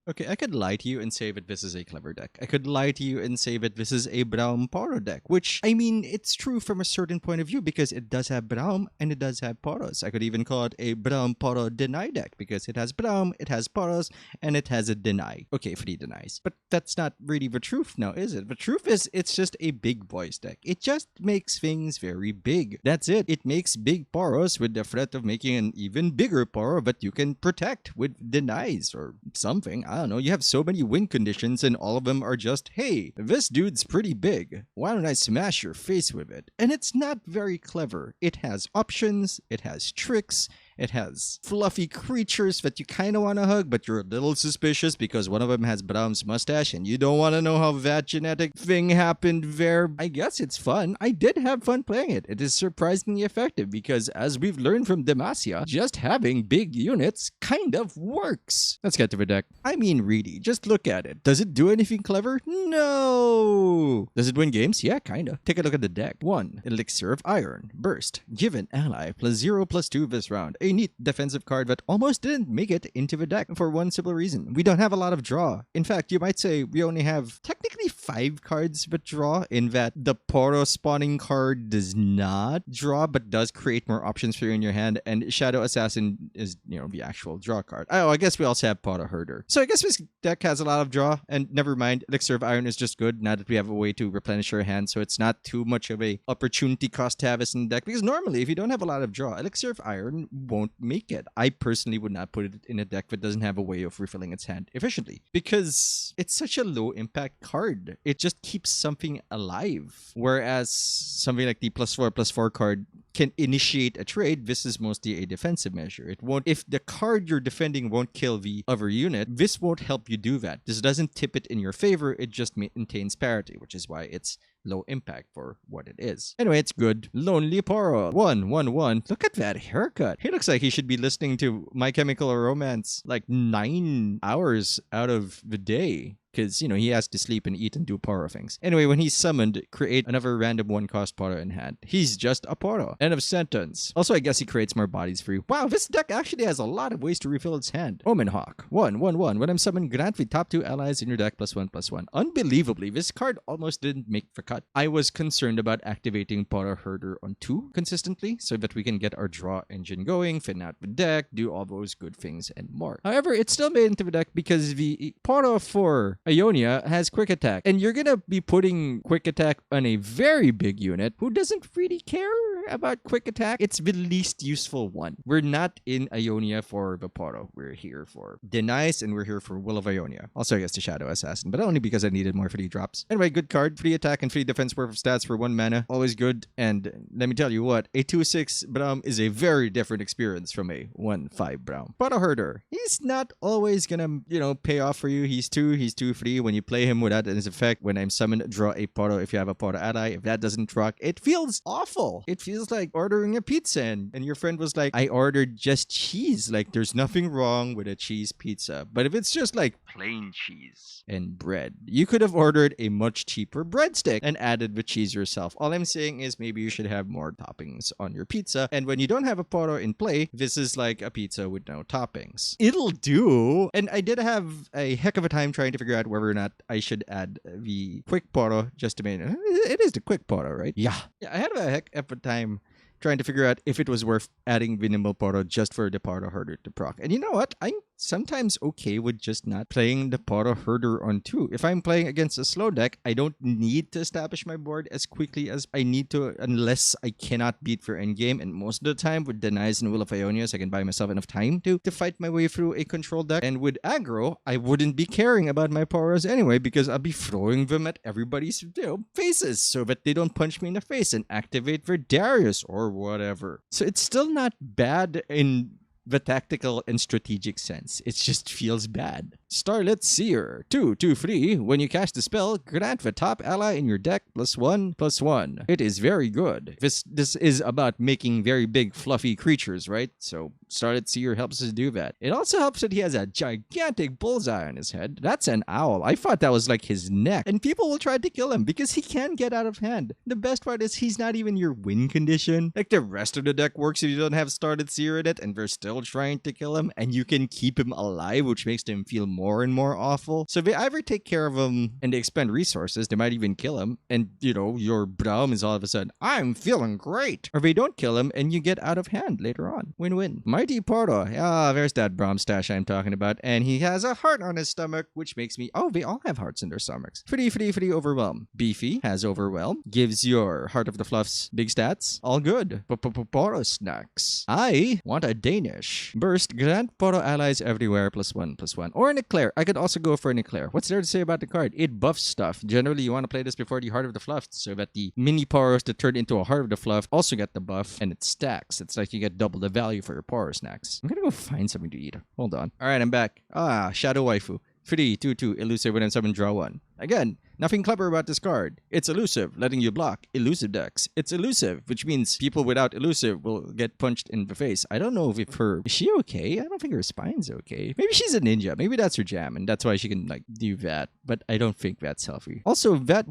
Okay, I could lie to you and say that this is a clever deck. I could lie to you and say that this is a Braum Poro deck, which, I mean, it's true from a certain point of view because it does have Braum and it does have Poros. I could even call it a Braum Poro deny deck because it has Braum, it has Poros, and it has a deny. Okay, 3 denies. But that's not really the truth now, is it? The truth is it's just a big boys deck. It just makes things very big. That's it. It makes big Poros with the threat of making an even bigger Poro that you can protect with denies or something. I don't know, you have so many win conditions and all of them are just, hey, this dude's pretty big. Why don't I smash your face with it? And it's not very clever. It has options, it has tricks, it has fluffy creatures that you kind of want to hug, but you're a little suspicious because one of them has Braum's mustache and you don't want to know how that genetic thing happened there. I guess it's fun. I did have fun playing it. It is surprisingly effective because, as we've learned from Demacia, just having big units kind of works. Let's get to the deck. I mean, really, just look at it. Does it do anything clever? No. Does it win games? Yeah, kinda. Take a look at the deck. 1. Elixir of Iron. Burst. Give an ally +0/+2 this round. A neat defensive card that almost didn't make it into the deck for one simple reason. We don't have a lot of draw. In fact, you might say we only have technically 5 cards that draw, in that the Poro spawning card does not draw but does create more options for you in your hand, and Shadow Assassin is, the actual draw card. Oh, I guess we also have Poro Herder. So I guess this deck has a lot of draw, and never mind, Elixir of Iron is just good now that we have a way to replenish our hand, so it's not too much of a opportunity cost to have this in the deck, because normally if you don't have a lot of draw, Elixir of Iron won't make it. I personally would not put it in a deck that doesn't have a way of refilling its hand efficiently, because it's such a low impact card. It just keeps something alive, whereas something like the +4/+4 card can initiate a trade. This is mostly a defensive measure. It won't, if the card you're defending won't kill the other unit, this won't help you do that. This doesn't tip it in your favor, it just maintains parity, which is why it's low impact for what it is. Anyway, it's good. Lonely Poro. 1/1/1. Look at that haircut. He looks like he should be listening to My Chemical Romance like 9 hours out of the day, because, he has to sleep and eat and do Poro things. Anyway, when he's summoned, create another random 1-cost Poro in hand. He's just a Poro. End of sentence. Also, I guess he creates more bodies for you. Wow, this deck actually has a lot of ways to refill its hand. Omen Hawk. 1/1/1. When I'm summoned, grant the top 2 allies in your deck +1/+1. Unbelievably, this card almost didn't make the cut. I was concerned about activating Poro Herder on 2 consistently so that we can get our draw engine going, thin out the deck, do all those good things and more. However, it still made into the deck because the Poro for Ionia has quick attack, and you're gonna be putting quick attack on a very big unit who doesn't really care about quick attack. It's the least useful one. We're not in Ionia for the Poro. We're here for Denies, and we're here for Will of Ionia. Also, I guess the Shadow Assassin, but only because I needed more free drops. Anyway, good card. Free attack and free defense worth of stats for 1 mana. Always good. And let me tell you what, a 2/6 Braum is a very different experience from a 1/5 Braum. Poro Herder. He's not always gonna, pay off for you. He's 2/3. When you play him without his effect, when I'm summoned, draw a Poro if you have a Poro ally. If that doesn't rock, it feels awful. It feels like ordering a pizza and your friend was like, I ordered just cheese. Like, there's nothing wrong with a cheese pizza. But if it's just like plain cheese and bread, you could have ordered a much cheaper breadstick and added the cheese yourself. All I'm saying is maybe you should have more toppings on your pizza. And when you don't have a Poro in play, this is like a pizza with no toppings. It'll do. And I did have a heck of a time trying to figure out whether or not I should add the quick Poro just to make it is the quick Poro, right? Yeah, I had a heck of a time trying to figure out if it was worth adding Minimal Poro just for the Poro Herder to proc. And you know what? I'm sometimes okay with just not playing the Poro Herder on 2. If I'm playing against a slow deck, I don't need to establish my board as quickly as I need to unless I cannot beat for endgame. And most of the time with Denies and Will of Ionia, so I can buy myself enough time to fight my way through a control deck. And with aggro, I wouldn't be caring about my Poros anyway because I'll be throwing them at everybody's faces so that they don't punch me in the face and activate their Darius or whatever. So it's still not bad in the tactical and strategic sense. It just feels bad. Starlit Seer. 2/2/3. When you cast the spell, grant the top ally in your deck +1/+1. It is very good. This is about making very big fluffy creatures, right? So Starlit Seer helps us do that. It also helps that he has a gigantic bullseye on his head. That's an owl. I thought that was like his neck. And people will try to kill him because he can get out of hand. The best part is he's not even your win condition. Like, the rest of the deck works if you don't have Starlit Seer in it and they're still trying to kill him, and you can keep him alive, which makes him feel more and more awful. So if they either take care of him and they expend resources, they might even kill him. And, you know, your Braum is all of a sudden, I'm feeling great. Or they don't kill him and you get out of hand later on. Win-win. Mighty Poro. Ah, there's that Braum stash I'm talking about. And he has a heart on his stomach, which makes me, oh, they all have hearts in their stomachs. Free overwhelm. Beefy has overwhelm. Gives your Heart of the Fluffs big stats. All good. Poros snacks. I want a Danish. Burst. Grant Poro allies everywhere +1/+1. Or an Eclair. I could also go for an Eclair. What's there to say about the card? It buffs stuff. Generally, you want to play this before the Heart of the Fluff so that the mini Poros that turn into a Heart of the Fluff also get the buff and it stacks. It's like you get double the value for your Poro snacks. I'm gonna go find something to eat. Hold on. Alright, I'm back. Ah, Shadow Waifu. 3/2/2, elusive within 7, draw 1. Again, nothing clever about this card. It's elusive, letting you block elusive decks. It's elusive, which means people without elusive will get punched in the face. I don't know if her... Is she okay? I don't think her spine's okay. Maybe she's a ninja. Maybe that's her jam, and that's why she can, like, do that. But I don't think that's healthy. Also, that...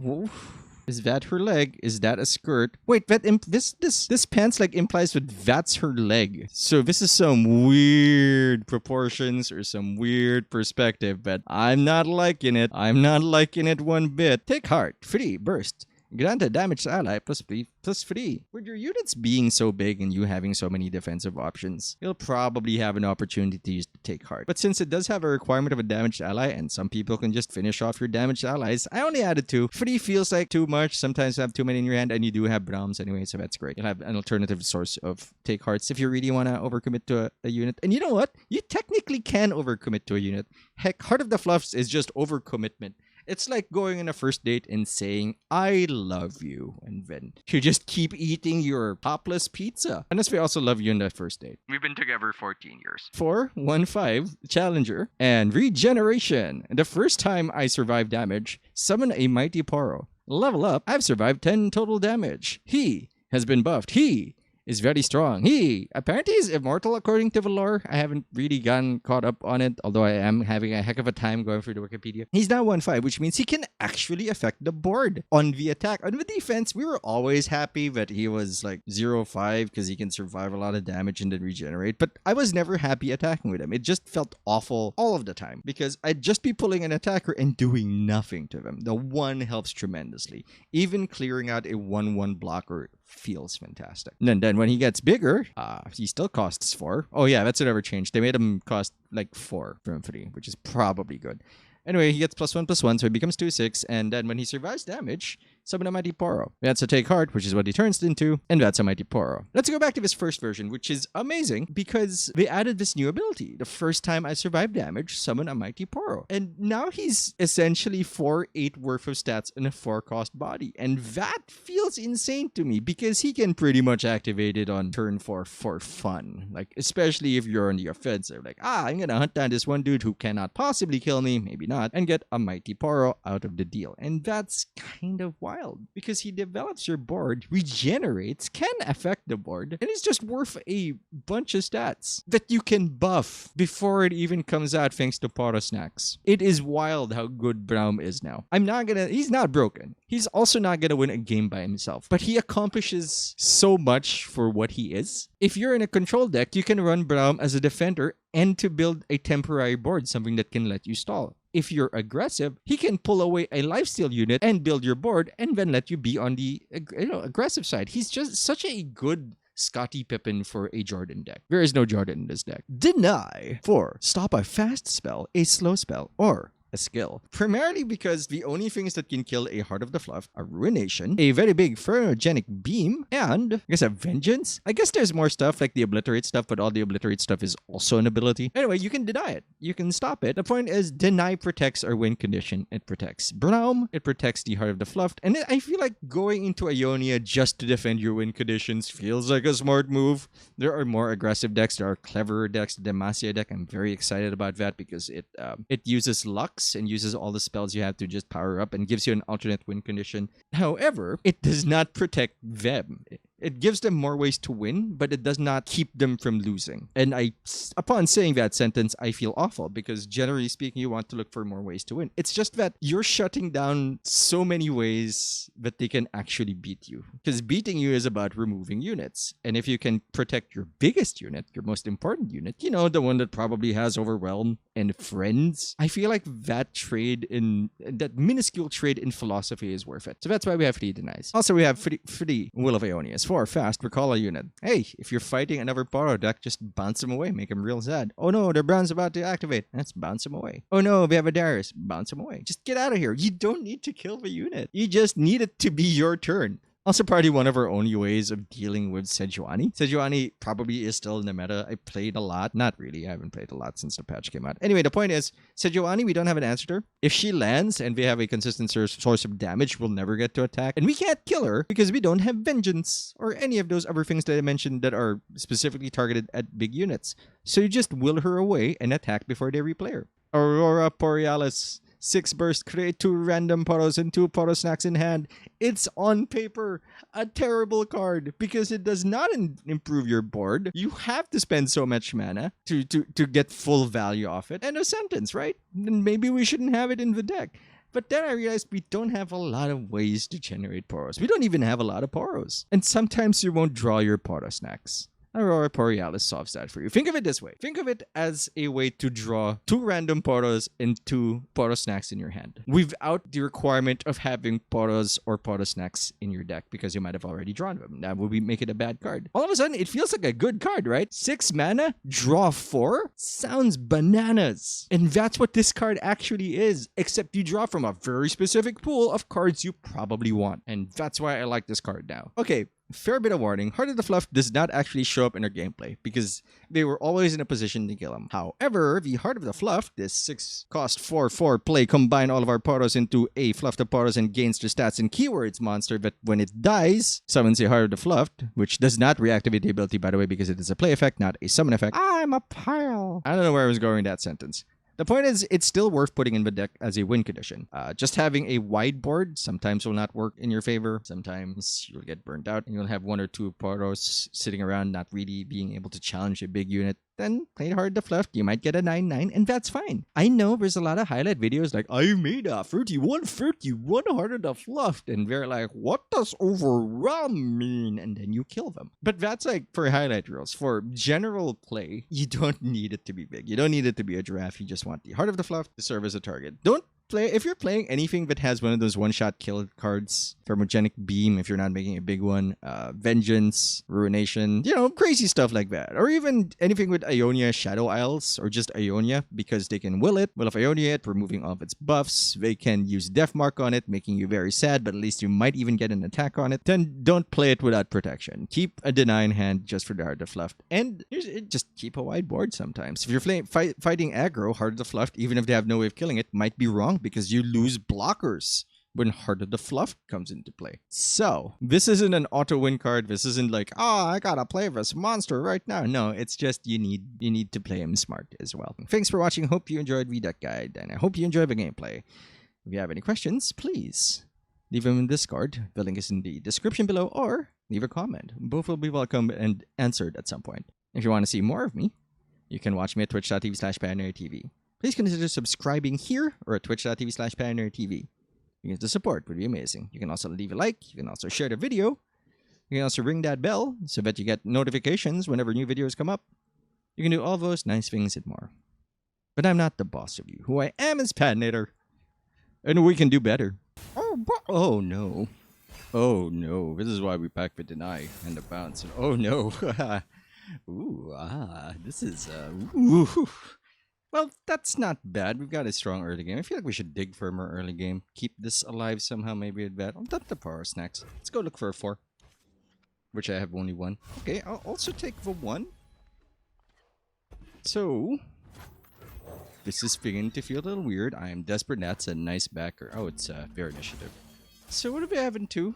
Is that her leg? Is that a skirt? Wait, that this pants like implies that that's her leg. So this is some weird proportions or some weird perspective, but I'm not liking it. I'm not liking it one bit. Take heart. Free. Burst. Grant a damaged ally +3/+3. With your units being so big and you having so many defensive options, you'll probably have an opportunity to use the Take Heart. But since it does have a requirement of a damaged ally and some people can just finish off your damaged allies, I only added 2. 3 feels like too much. Sometimes you have too many in your hand and you do have Braums anyway, so that's great. You'll have an alternative source of Take Hearts if you really want to overcommit to a unit. And you know what? You technically can overcommit to a unit. Heck, Heart of the Fluffs is just overcommitment. It's like going on a first date and saying, I love you. And then you just keep eating your topless pizza. Unless we also love you in that first date. We've been together 14 years. 4/1/5, Challenger, and Regeneration. The first time I survive damage, summon a Mighty Poro. Level up, I've survived 10 total damage. He has been buffed. He is very strong. He apparently is immortal according to the lore. I haven't really gotten caught up on it, although I am having a heck of a time going through the Wikipedia. He's now 1/5, which means he can actually affect the board on the attack. On the defense, we were always happy that he was like 0/5 because he can survive a lot of damage and then regenerate, but I was never happy attacking with him. It just felt awful all of the time because I'd just be pulling an attacker and doing nothing to them. The 1 helps tremendously. Even clearing out a 1/1 blocker feels fantastic. And then when he gets bigger, he still costs 4. Oh yeah, that's never changed. They made him cost like 4 from 3, which is probably good. Anyway, he gets +1/+1, so he becomes 2/6, and then when he survives damage, summon a Mighty Poro. That's a Take Heart, which is what he turns into, and that's a Mighty Poro. Let's go back to this first version, which is amazing because they added this new ability. The first time I survive damage, summon a Mighty Poro. And now he's essentially 4/8 worth of stats in a 4-cost body. And that feels insane to me because he can pretty much activate it on turn 4 for fun. Like, especially if you're on the offensive. Like, I'm gonna hunt down this one dude who cannot possibly kill me, maybe not, and get a Mighty Poro out of the deal. And that's kind of wild because he develops your board, regenerates, can affect the board, and is just worth a bunch of stats that you can buff before it even comes out thanks to Poro snacks. It is wild how good Braum is now. He's not broken. He's also not gonna win a game by himself, but he accomplishes so much for what he is. If you're in a control deck, you can run Braum as a defender and to build a temporary board, something that can let you stall. If you're aggressive, he can pull away a lifesteal unit and build your board and then let you be on the aggressive side. He's just such a good Scottie Pippen for a Jordan deck. There is no Jordan in this deck. Deny. 4. Stop a fast spell, a slow spell, or a skill. Primarily because the only things that can kill a Heart of the Fluff are Ruination, a very big Phrenogenic Beam, and I guess a Vengeance. I guess there's more stuff like the Obliterate stuff, but all the Obliterate stuff is also an ability. Anyway, you can deny it. You can stop it. The point is, deny protects our win condition. It protects Braum, it protects the Heart of the Fluff, and I feel like going into Ionia just to defend your win conditions feels like a smart move. There are more aggressive decks. There are cleverer decks. The Demacia deck, I'm very excited about that because it uses Lux and uses all the spells you have to just power up and gives you an alternate win condition. However, it does not protect them. It gives them more ways to win, but it does not keep them from losing. And upon saying that sentence, I feel awful because generally speaking, you want to look for more ways to win. It's just that you're shutting down so many ways that they can actually beat you. Because beating you is about removing units. And if you can protect your biggest unit, your most important unit, you know, the one that probably has Overwhelm and Friends, I feel like that that minuscule trade in philosophy is worth it. So that's why we have 3 denies. Also, we have 3 Will of Ionia. 4 fast, recall a unit. Hey, if you're fighting another Poro deck, just bounce them away, make them real sad. Oh no, their Braum's about to activate. Let's bounce them away. Oh no, we have a Darius. Bounce them away. Just get out of here. You don't need to kill the unit. You just need it to be your turn. Also, probably one of our only ways of dealing with Sejuani. Sejuani probably is still in the meta. I played a lot. Not really. I haven't played a lot since the patch came out. Anyway, the point is, Sejuani, we don't have an answer to her. If she lands and we have a consistent source of damage, we'll never get to attack. And we can't kill her because we don't have Vengeance or any of those other things that I mentioned that are specifically targeted at big units. So you just will her away and attack before they replay her. Aurora Borealis. 6 burst, create 2 random Poros and 2 Poro snacks in hand. It's on paper a terrible card because it does not improve your board. You have to spend so much mana to get full value off it. End of sentence, right? Then maybe we shouldn't have it in the deck. But then I realized we don't have a lot of ways to generate Poros. We don't even have a lot of Poros. And sometimes you won't draw your Poro snacks. Aurora Borealis solves that for you. Think of it this way. Think of it as a way to draw 2 random Poros and 2 Poro snacks in your hand without the requirement of having Poros or Poro snacks in your deck because you might have already drawn them. That would make it a bad card. All of a sudden, it feels like a good card, right? 6 mana, draw 4? Sounds bananas. And that's what this card actually is, except you draw from a very specific pool of cards you probably want. And that's why I like this card now. Okay. Fair bit of warning, Heart of the Fluff does not actually show up in our gameplay because they were always in a position to kill him. However, the Heart of the Fluff, this 6 cost 4/4 play, combine all of our Poros into a Fluff the Poros and gains the stats and keywords monster that when it dies, summons a Heart of the Fluff, which does not reactivate the ability by the way because it is a play effect, not a summon effect. I'm a pile. I don't know where I was going with that sentence. The point is, it's still worth putting in the deck as a win condition. Just having a wide board sometimes will not work in your favor. Sometimes you'll get burnt out and you'll have 1 or 2 Poros sitting around not really being able to challenge a big unit. Then play hard the fluff. You might get a 9/9 and that's fine. I know there's a lot of highlight videos like, I made a 31 Heart of the Fluff. And they're like, what does Overwhelm mean? And then you kill them. But that's like for highlight reels. For general play, you don't need it to be big. You don't need it to be a giraffe. You just want the Heart of the Fluff to serve as a target. Don't play if you're playing anything that has one of those one-shot kill cards, Thermogenic Beam if you're not making a big one, Vengeance, Ruination, you know, crazy stuff like that. Or even anything with Ionia Shadow Isles or just Ionia because they can will of Ionia it, removing all of its buffs. They can use Death Mark on it, making you very sad, but at least you might even get an attack on it. Then don't play it without protection. Keep a deny in hand just for the Heart of the Fluff. And just keep a wide board sometimes. If you're fighting aggro, Heart of the Fluff, even if they have no way of killing it, might be wrong because you lose blockers when Heart of the Fluff comes into play. So, this isn't an auto-win card. This isn't like, I gotta play this monster right now. No, it's just you need to play him smart as well. Thanks for watching. Hope you enjoyed the deck guide, and I hope you enjoyed the gameplay. If you have any questions, please leave them in Discord. The link is in the description below, or leave a comment. Both will be welcome and answered at some point. If you want to see more of me, you can watch me at twitch.tv/PatinatorTV. Please consider subscribing here or at twitch.tv/PatinatorTV. Because the support would be amazing. You can also leave a like. You can also share the video. You can also ring that bell so that you get notifications whenever new videos come up. You can do all those nice things and more. But I'm not the boss of you. Who I am is Patinator. And we can do better. Oh no. Oh no. This is why we pack the deny and the bounce. And oh no. This is well, that's not bad. We've got a strong early game. I feel like we should dig for a more early game. Keep this alive somehow, maybe at bad. I'll dump the Power Snacks. Let's go look for a 4. Which I have only 1. Okay, I'll also take the 1. So, this is beginning to feel a little weird. I am desperate. That's a nice backer. Oh, it's their initiative. So what do we have in 2?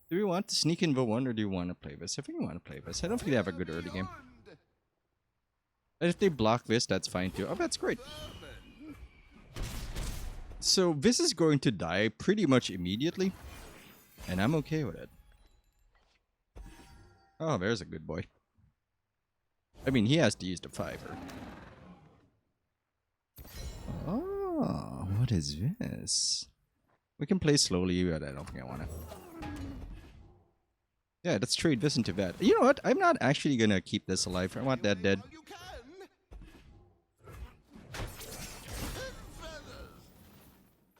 Do we want to sneak in the 1 or do you want to play this? I think we want to play this. I don't think they have a good early game. And if they block this, that's fine too. Oh, that's great. So this is going to die pretty much immediately. And I'm okay with it. Oh, there's a good boy. I mean, he has to use the fiver. Oh, what is this? We can play slowly, but I don't think I want to. Yeah, let's trade this into that. You know what? I'm not actually going to keep this alive. I want that dead.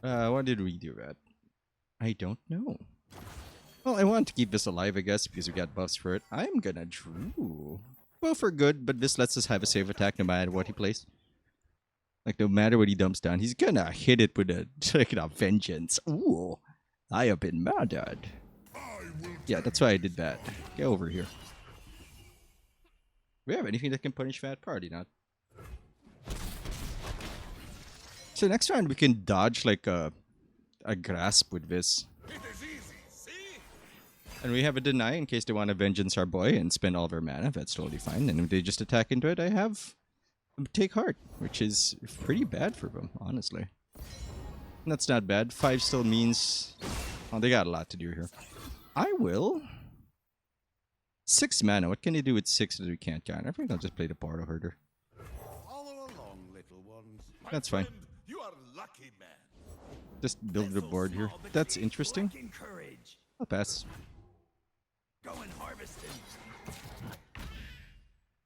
What did we do that? I don't know. Well, I want to keep this alive, I guess, because we got buffs for it. I'm gonna drew. Both are good, but this lets us have a save attack no matter what he plays. Like, no matter what he dumps down, he's gonna hit it with a vengeance. Ooh, I have been murdered. Yeah, that's why I did that. Get over here. We have anything that can punish that party, not. So next round we can dodge like a grasp with this. And we have a deny in case they want to vengeance our boy and spend all their mana. That's totally fine. And if they just attack into it, I have take heart, which is pretty bad for them, honestly. And that's not bad. 5 still means... Oh, they got a lot to do here. I will... 6 mana. What can they do with 6 that we can't count? I think I'll just play the Poro Herder. Follow along, little ones. That's fine. You are lucky, man. Just build the board here. That's interesting. I'll pass. Go and harvest him.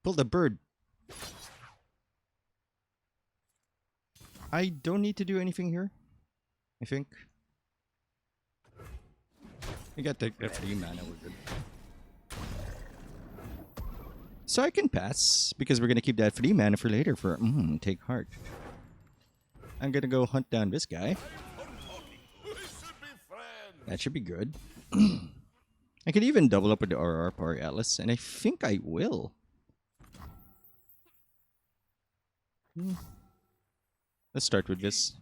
Build a bird. I don't need to do anything here, I think. We got the 3 mana, we're good. So I can pass, because we're going to keep that 3 mana for later for take heart. I'm going to go hunt down this guy. That should be good. I could even double up with the RR Power Atlas, and I think I will. Let's start with this.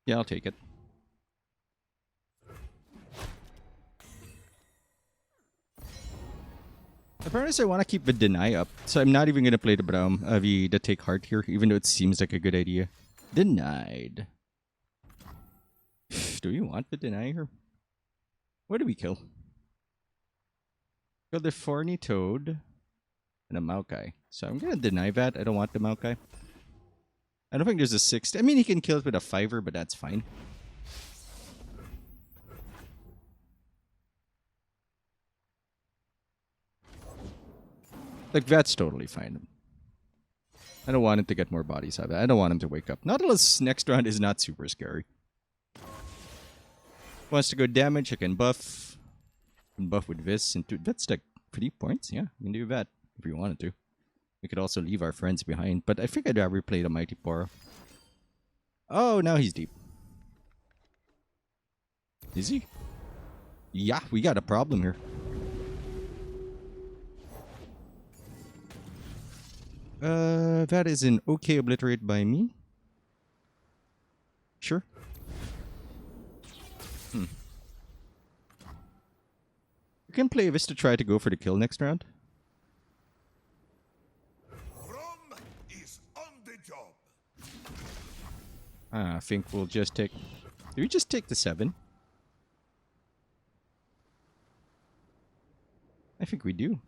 Yeah, I'll take it. Apparently, I want to keep the deny up, so I'm not even going to play the Braum, the take heart here, even though it seems like a good idea. Denied. Do you want the deny here? What do we kill? Kill the Thorny Toad and a Maokai. So I'm going to deny that. I don't want the Maokai. I don't think there's a 6. I mean, he can kill it with a 5er, but that's fine. Like, that's totally fine. I don't want him to get more bodies out of it. I don't want him to wake up. Not unless next round is not super scary. Wants to go damage, I can buff. I can buff with this. Into that's like 3 points. Yeah, we can do that if we wanted to. We could also leave our friends behind. But I think I'd rather play the Mighty Poro. Oh, now he's deep. Is he? Yeah, we got a problem here. That is an okay obliterate by me. Sure. We can play this to try to go for the kill next round. Braum is on the job. I think we'll just take... Do we just take the 7? I think we do.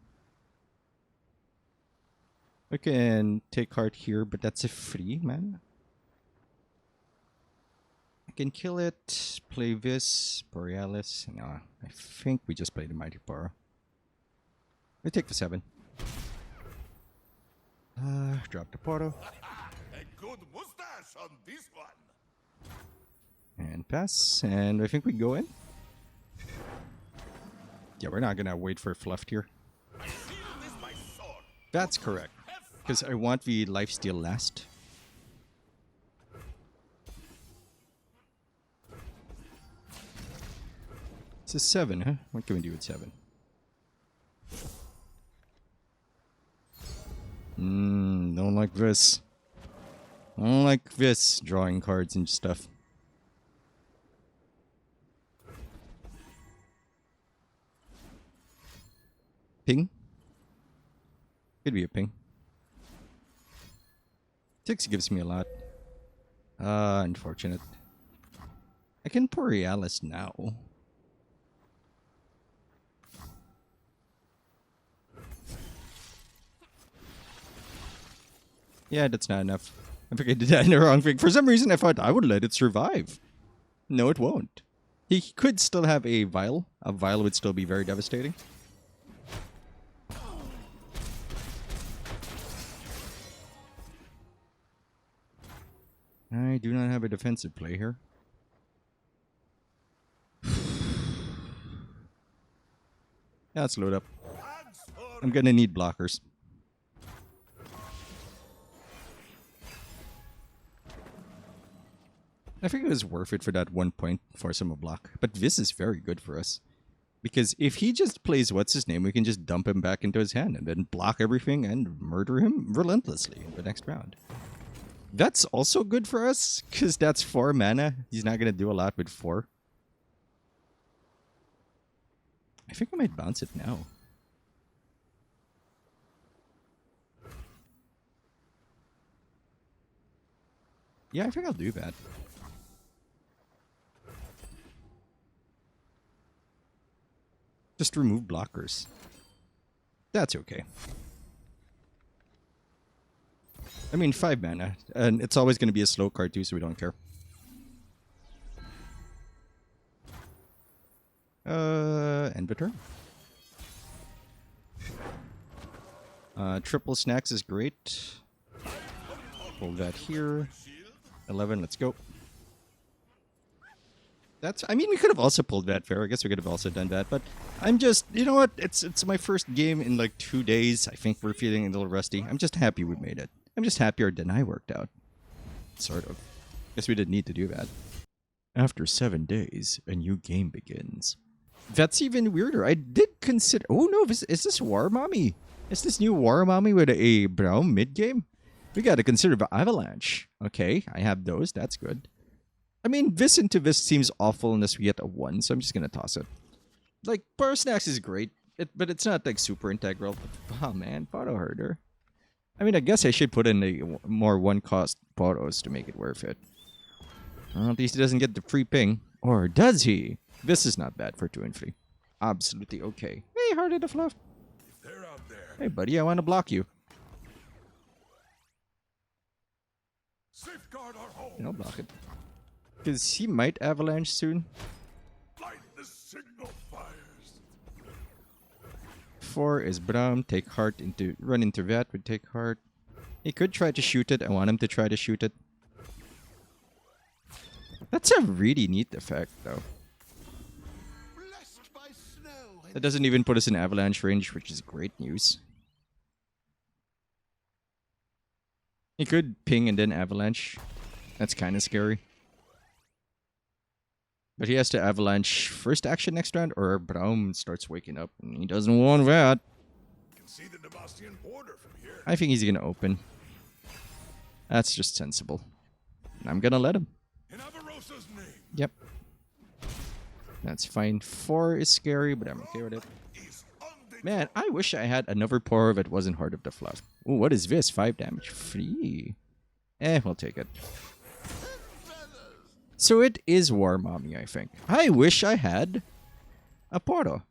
We can take heart here, but that's a free mana. I can kill it, play this, Borealis. No, I think we just play the Mighty Poro. We take the 7. Drop the Poro. A good mustache on this one. And pass, and I think we go in. Yeah, we're not gonna wait for fluff here. I seal this my sword. That's correct. Because I want the lifesteal last. It's a 7, huh? What can we do with 7? Don't like this. I don't like this, drawing cards and stuff. Ping? Could be a ping. 6 gives me a lot. Unfortunate. I can Borealis now. Yeah, that's not enough. I think I did that in the wrong thing. For some reason, I thought I would let it survive. No, it won't. He could still have a vial. A vial would still be very devastating. I do not have a defensive play here. Yeah, let's load up. I'm gonna need blockers. I think it was worth it for that 1 point for some block. But this is very good for us. Because if he just plays what's his name, we can just dump him back into his hand and then block everything and murder him relentlessly in the next round. That's also good for us, because that's 4 mana. He's not going to do a lot with 4. I think I might bounce it now. Yeah, I think I'll do that. Just remove blockers. That's okay. I mean, 5 mana. And it's always going to be a slow card too, so we don't care. End of turn. Triple snacks is great. Hold that here. 11, let's go. I mean, we could have also pulled that fair. I guess we could have also done that, but I'm just, you know what? It's my first game in like 2 days. I think we're feeling a little rusty. I'm just happy we made it. I'm just happy our deny worked out. Sort of. Guess we didn't need to do that. After 7 days, a new game begins. That's even weirder. I did consider... Oh no, is this War Mommy? Is this new War Mommy with a Braum mid-game? We gotta consider the Avalanche. Okay, I have those. That's good. I mean, this into this seems awful unless we get a 1, so I'm just gonna toss it. Like, Power Snacks is great, but it's not like super integral. Oh man, Photo Herder. I mean, I guess I should put in a more 1-cost Poros to make it worth it. Well, at least he doesn't get the free ping. Or does he? This is not bad for 2 and 3. Absolutely okay. Hey, Heart of the Fluff. They're out there. Hey, buddy, I want to block you. Safeguard our home. I'll block it. Because he might avalanche soon. Light the signal fires. 4 is Braum. Take heart into... Run into that would take heart. He could try to shoot it. I want him to try to shoot it. That's a really neat effect, though. Blessed by snow. That doesn't even put us in avalanche range, which is great news. He could ping and then avalanche. That's kind of scary. But he has to avalanche first action next round, or Braum starts waking up, and he doesn't want that. You can see the Demastian border from here. I think he's gonna open. That's just sensible. I'm gonna let him. In Avarosa's name. Yep. That's fine. 4 is scary, but I'm okay with it. Is on the Man, I wish I had another Poro that wasn't Heart of the Fluff. Ooh, what is this? 5 damage. Free. We'll take it. So it is War Mommy, I think. I wish I had a Poro.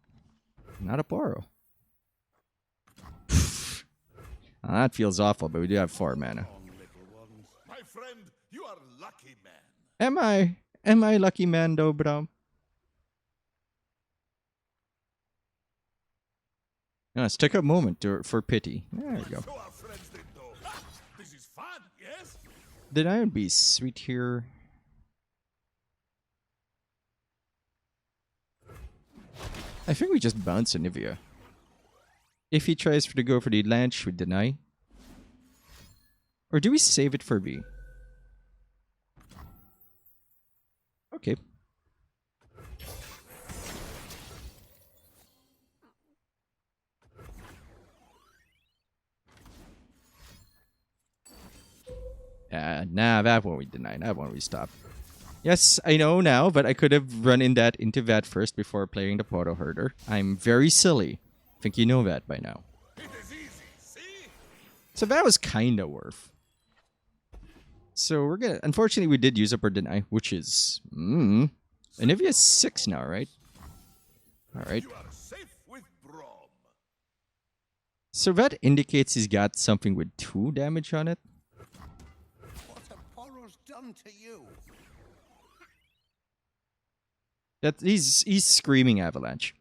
Not a Poro. That feels awful, but we do have 4 mana. My friend, you are lucky man. Am I? Am I lucky man though, bro? No, let's take a moment for pity. There you go. So our friends did though. This is fun, yes? Then I would be sweet here. I think we just bounce Anivia. If he tries to go for the Lanch, we deny. Or do we save it for B? Okay. Nah, that one we deny. That one we stop. Yes, I know now, but I could have run into that first before playing the Poro Herder. I'm very silly. I think you know that by now. It is easy, see? So that was kind of worth. So we're gonna... Unfortunately, we did use up our deny, which is... Anivia is 6 now, right? Alright. You are safe with Braum. So that indicates he's got something with 2 damage on it. come to you. That he's screaming avalanche.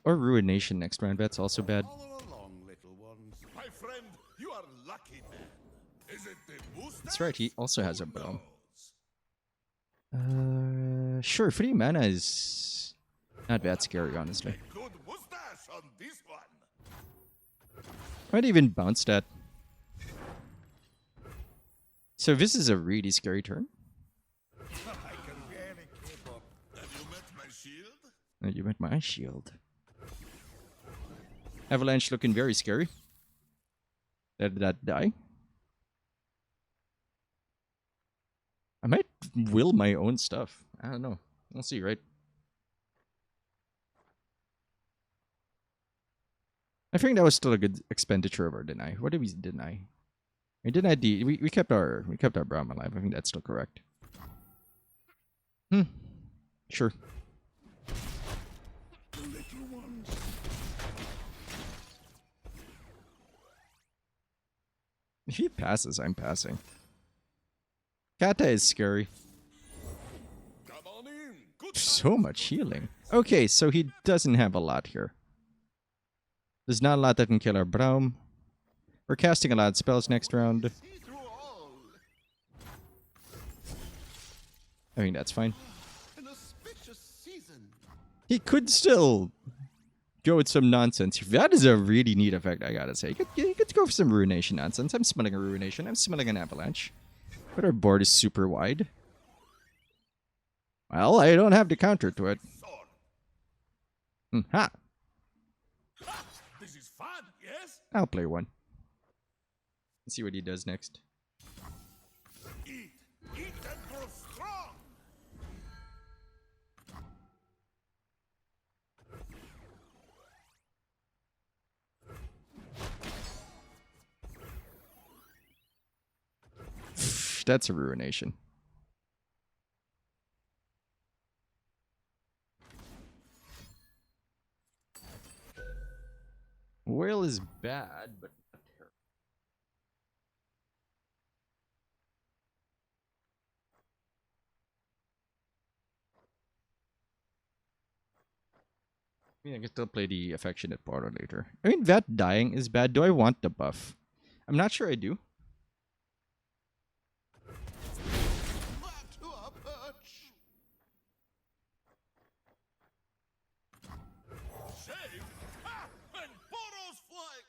Or Ruination next round. That's also bad. Follow along, little ones. My friend, you are lucky man. Is it the mustache? That's right. He also has a Who Braum. knows? Sure. 3 mana is not that scary, honestly. Good mustache on this one. Might even bounce that. So this is a really scary turn. I can barely keep up. Have you met my shield? You met my shield. Avalanche looking very scary. Did that die? I might will my own stuff. I don't know. We'll see, right? I think that was still a good expenditure of our deny. What did we deny? We denied the we kept our Braum alive. I think that's still correct. Sure. Little ones. If he passes, I'm passing. Kata is scary. Come on in. Good So much healing. Okay, so he doesn't have a lot here. There's not a lot that can kill our Braum. We're casting a lot of spells next round. see through all. I think that's fine. An auspicious season. He could still go with some nonsense. That is a really neat effect, I gotta say. You could go for some Ruination nonsense. I'm smelling a Ruination. I'm smelling an Avalanche. But our board is super wide. Well, I don't have the counter to it. Sword. Ha! This is fun, yes? I'll play one. Let's see what he does next. Eat. Eat and grow strong. That's a Ruination. Whale is bad, but not terrible. I mean, I can still play the Affectionate Portal later. I mean, that dying is bad. Do I want the buff? I'm not sure I do. Back to our perch. Save. Ha! And Poros fly.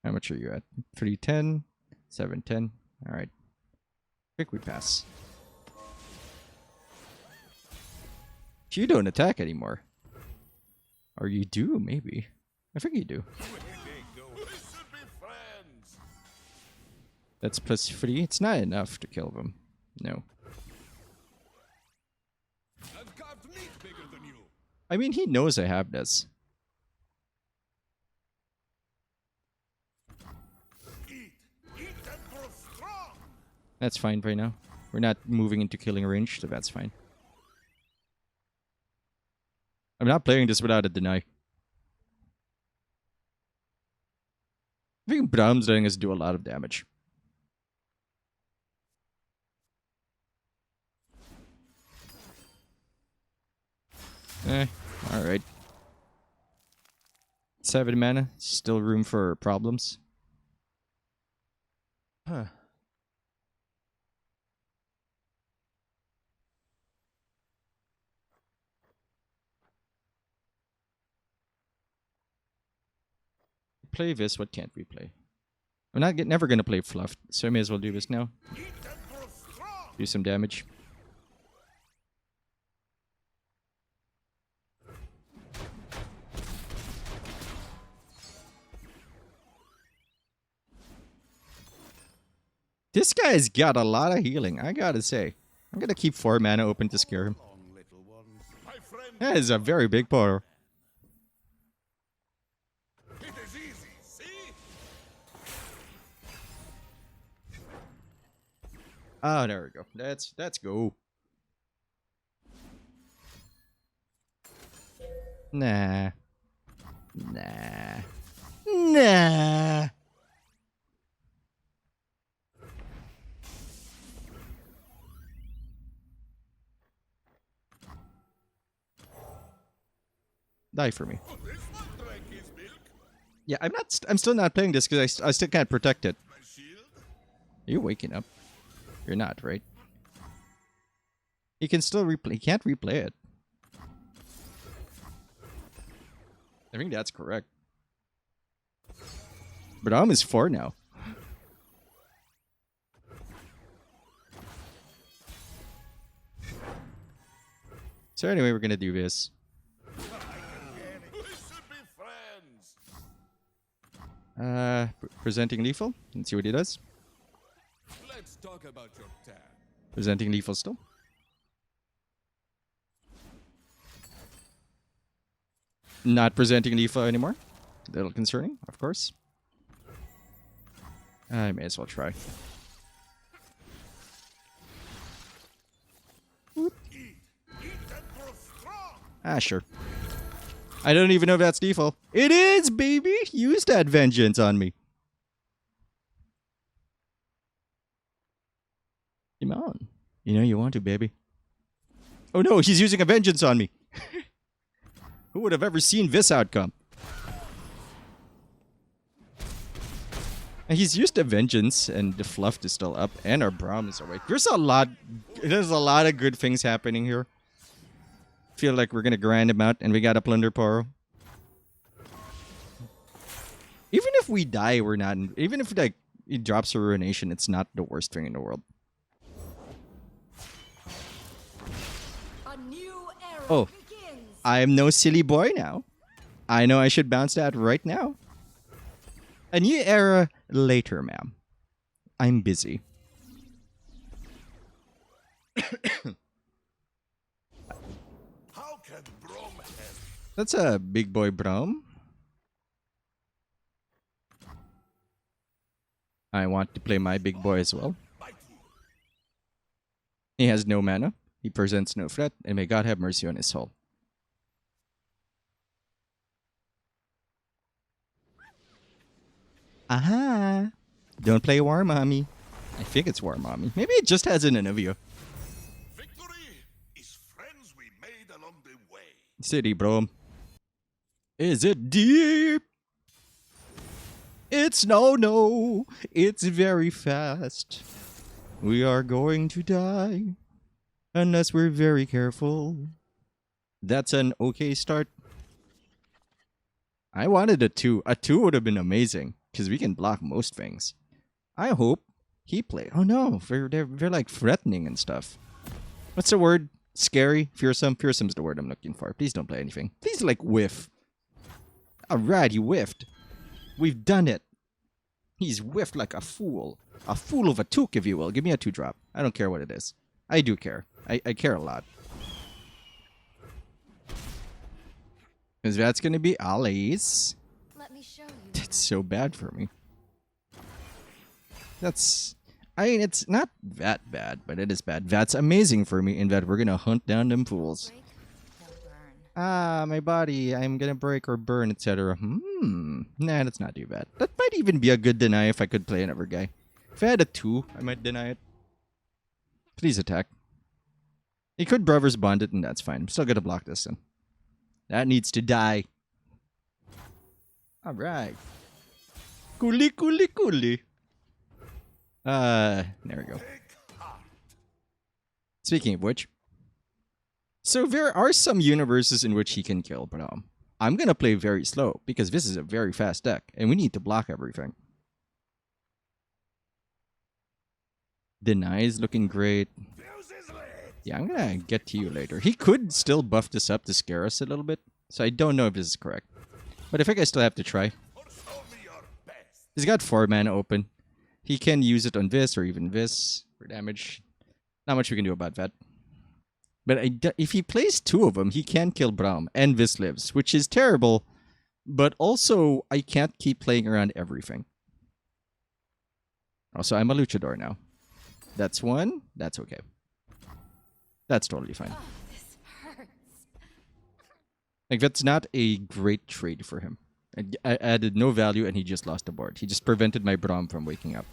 How much are you at? 310, 710. All right. I think we pass. You don't attack anymore. Or you do, maybe. I think you do. We should be friends. That's +3. It's not enough to kill them. No. I've carved meat bigger than you. I mean, he knows I have this. Eat. Eat and grow strong. That's fine right now. We're not moving into killing range, so that's fine. I'm not playing this without a deny. I think Braum's letting us do a lot of damage. Alright. 7 mana. Still room for problems. Huh. Play this, what can't we play? I'm never gonna play Fluff, so I may as well do this now. Eat and grow strong. Do some damage. This guy's got a lot of healing, I gotta say. I'm gonna keep 4 mana open to scare him. Long, little ones. My friend. That is a very big power. It is easy. See? Oh, there we go. Let's go. Nah. Nah. Nah. Die for me. Oh, this one drank his milk. Yeah, I'm still not playing this because I still can't protect it. My shield. Are you waking up? You're not, right? He can still replay. He can't replay it. I think that's correct. Braum is 4 now. So anyway, we're gonna do this. We should be friends. Presenting lethal. Let's see what he does. Let's talk about your dad. Presenting lethal still. Not presenting lethal anymore. A little concerning, of course. I may as well try. Eat and grow strong. Ah, sure. I don't even know if that's default. It is, baby! Use that vengeance on me. Come on. You know you want to, baby. Oh no, he's using a vengeance on me. Who would have ever seen this outcome? And he's used a vengeance, and the fluff is still up, and our Braum is awake. There's a lot of good things happening here. Feel like we're gonna grind him out, and we gotta plunder Poro. Even if we die, we're not. Even if like he drops a ruination, it's not the worst thing in the world. A new era Oh. begins. I am no silly boy now. I know I should bounce that right now. A new era later, ma'am. I'm busy. How can Braum help? That's a big boy Braum. I want to play my big boy as well. Mighty. He has no mana. He presents no threat, and may God have mercy on his soul. Aha! Don't play War Mommy. I think it's War Mommy. Maybe it just has an Anivia. Victory is friends we made along the way. City, bro. Is it deep? It's no. It's very fast. We are going to die. Unless we're very careful. That's an okay start. I wanted a 2. A 2 would have been amazing. Because we can block most things. I hope he play. Oh no, they're like threatening and stuff. What's the word? Scary? Fearsome? Fearsome's the word I'm looking for. Please don't play anything. Please like whiff. Alright, he whiffed. We've done it. He's whiffed like a fool. A fool of a took, if you will. Give me a 2-drop. I don't care what it is. I do care. I care a lot. Because that's going to be Ali's. Let me show you. That's so bad for me. I mean, it's not that bad, but it is bad. That's amazing for me in that we're going to hunt down them fools. Break, they'll burn. Ah, my body. I'm going to break or burn, etc. Nah, that's not too bad. That might even be a good deny if I could play another guy. If I had a 2, I might deny it. Please attack. He could Brothers Bond it, and that's fine. I'm still going to block this then. That needs to die. Alright. Coolly. There we go. Speaking of which. So there are some universes in which he can kill Braum. I'm going to play very slow, because this is a very fast deck, and we need to block everything. Deny is looking great. Yeah, I'm going to get to you later. He could still buff this up to scare us a little bit, so I don't know if this is correct. But I think I still have to try. He's got 4 mana open. He can use it on this or even this for damage. Not much we can do about that. But if he plays 2 of them, he can kill Braum and this lives, which is terrible. But also, I can't keep playing around everything. Also, I'm a luchador now. That's 1. That's okay. That's totally fine. Oh, this hurts. Like, that's not a great trade for him. I added no value and he just lost the board. He just prevented my Braum from waking up.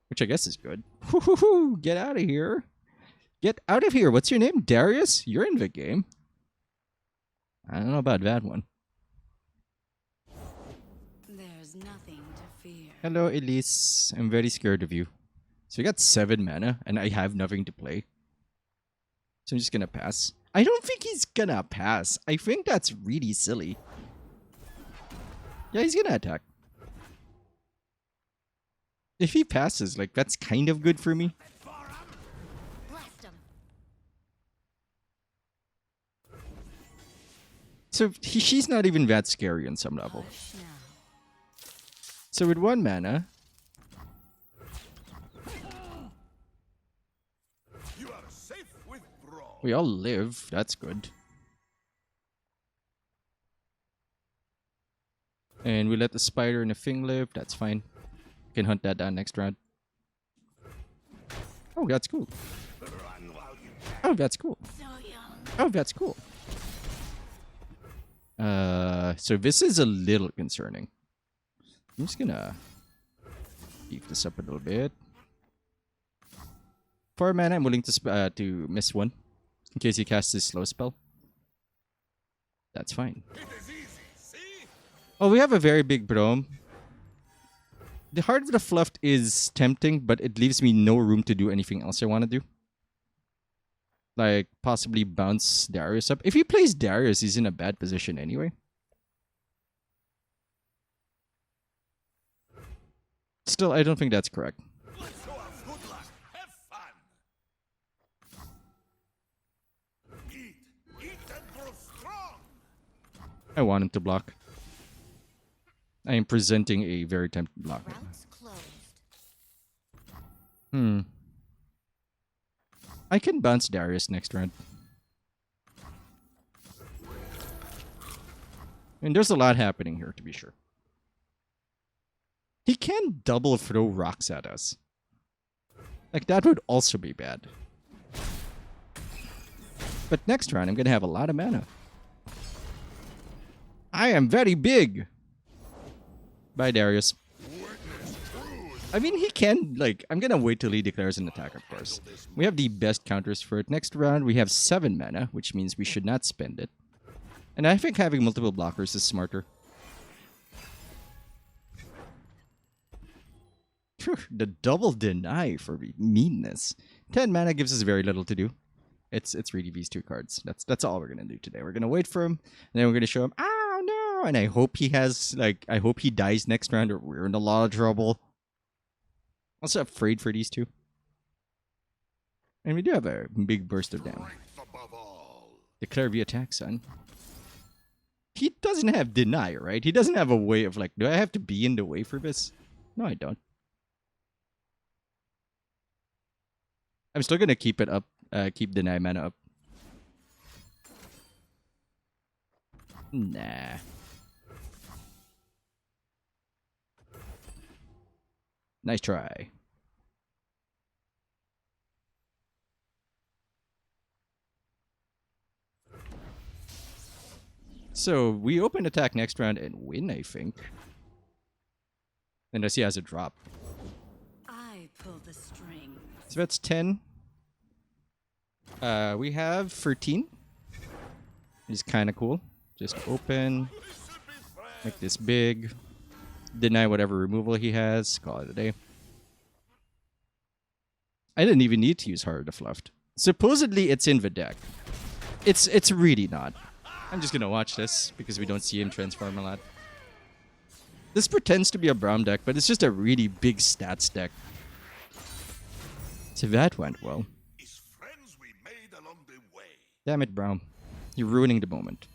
Which I guess is good. Woo-hoo-hoo! Get out of here. Get out of here. What's your name? Darius? You're in the game. I don't know about that one. There's nothing to fear. Hello, Elise. I'm very scared of you. So we got 7 mana and I have nothing to play. So I'm just gonna pass. I don't think he's gonna pass. I think that's really silly. Yeah, he's gonna attack. If he passes, like, that's kind of good for me. Blast him. So she's not even that scary on some level. Hush now. So with 1 mana, You are safe with Braum. we all live. That's good. And we let the spider and the thing live. That's fine. Can hunt that down next round. Oh, that's cool. Run while you Oh, that's cool. So young. Oh, that's cool. So this is a little concerning. I'm just gonna beef this up a little bit. 4 mana, I'm willing to miss 1 in case he casts his slow spell. That's fine. It is easy, see? Oh, we have a very big Braum. The Heart of the Fluffed is tempting, but it leaves me no room to do anything else I want to do. Like, possibly bounce Darius up. If he plays Darius, he's in a bad position anyway. Still, I don't think that's correct. Let's show off good luck. Have fun. Eat. Eat and grow strong. I want him to block. I am presenting a very tempting block. Routes closed. I can bounce Darius next round. And there's a lot happening here, to be sure. He can double throw rocks at us. Like, that would also be bad. But next round, I'm going to have a lot of mana. I am very big! Bye, Darius. I mean, he can, like, I'm going to wait till he declares an attack, of course. We have the best counters for it. Next round, we have 7 mana, which means we should not spend it. And I think having multiple blockers is smarter. Phew, the double deny for meanness. 10 mana gives us very little to do. It's really these 2 cards. That's all we're going to do today. We're going to wait for him, and then we're going to show him, oh no! And I hope he has, like, I hope he dies next round or we're in a lot of trouble. Also afraid for these 2. And we do have a big burst of damage. Strength above all. Declare the attack, son. He doesn't have deny, right? He doesn't have a way of, like, do I have to be in the way for this? No, I don't. I'm still gonna keep it up, keep deny mana up. Nah. Nice try. So we open attack next round and win, I think. Unless he has a drop. I pull the string. So that's 10. We have 13. It's kind of cool. Just open. Make this big. Deny whatever removal he has. Call it a day. I didn't even need to use Heart of the Fluffed. Supposedly it's in the deck. It's really not. I'm just gonna watch this because we don't see him transform a lot. This pretends to be a Braum deck, but it's just a really big stats deck. So that went well. Is friends we made along the way. Damn it, Braum. You're ruining the moment.